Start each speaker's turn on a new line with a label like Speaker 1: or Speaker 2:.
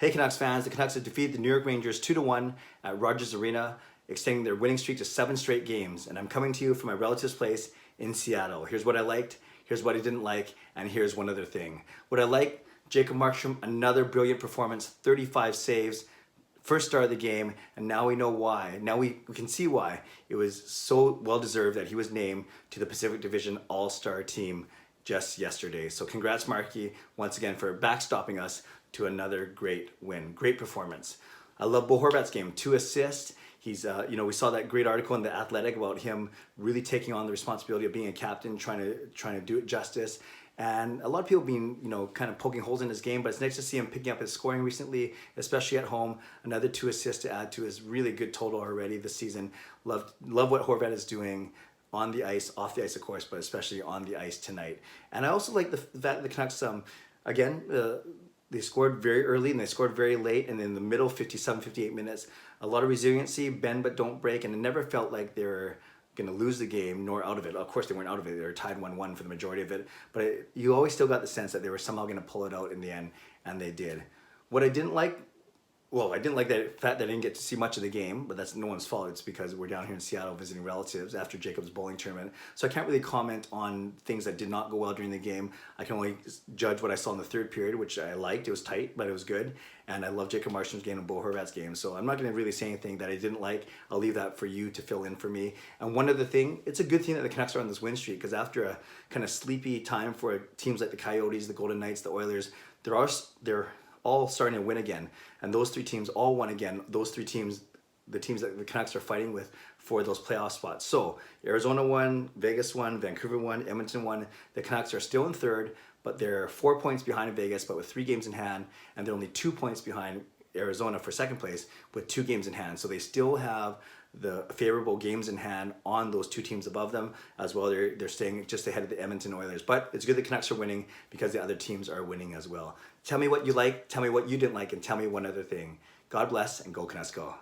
Speaker 1: Hey Canucks fans, the Canucks have defeated the New York Rangers 2-1 at Rogers Arena, extending their winning streak to 7 straight games. And I'm coming to you from my relative's place in Seattle. Here's what I liked, here's what I didn't like, and here's one other thing. What I liked, Jacob Markstrom, another brilliant performance, 35 saves, first star of the game, and now we know why. Now we can see why. It was so well deserved that he was named to the Pacific Division All-Star team just yesterday. So congrats Marky once again for backstopping us to another great win, great performance. I love Bo Horvat's game, 2 assists. He's, we saw that great article in The Athletic about him really taking on the responsibility of being a captain, trying to do it justice. And a lot of people being, kind of poking holes in his game, but it's nice to see him picking up his scoring recently, especially at home. Another 2 assists to add to his really good total already this season. Love what Horvat is doing on the ice, off the ice of course, but especially on the ice tonight. And I also like the fact that the Canucks, they scored very early and they scored very late, and in the middle 57, 58 minutes, a lot of resiliency, bend but don't break, and it never felt like they were going to lose the game nor out of it. Of course they weren't out of it, they were tied 1-1 for the majority of it, but you always still got the sense that they were somehow going to pull it out in the end, and they did. What I didn't like, I didn't like the fact that I didn't get to see much of the game, but that's no one's fault. It's because we're down here in Seattle visiting relatives after Jacob's bowling tournament. So I can't really comment on things that did not go well during the game. I can only judge what I saw in the third period, which I liked. It was tight, but it was good. And I love Jacob Markstrom's game and Bo Horvat's game. So I'm not going to really say anything that I didn't like. I'll leave that for you to fill in for me. And one other thing, it's a good thing that the Canucks are on this win streak, because after a kind of sleepy time for teams like the Coyotes, the Golden Knights, the Oilers, they're all starting to win again, and those 3 teams all won again. Those 3 teams, the teams that the Canucks are fighting with for those playoff spots. So Arizona won, Vegas won, Vancouver won, Edmonton won. The Canucks are still in third, but they're 4 points behind Vegas, but with 3 games in hand, and they're only 2 points behind Arizona for second place with 2 games in hand. So they still have the favorable games in hand on those 2 teams above them as well. They're staying just ahead of the Edmonton Oilers, but it's good the Canucks are winning because the other teams are winning as well. Tell me what you like, tell me what you didn't like, and tell me one other thing. God bless, and go Canucks go.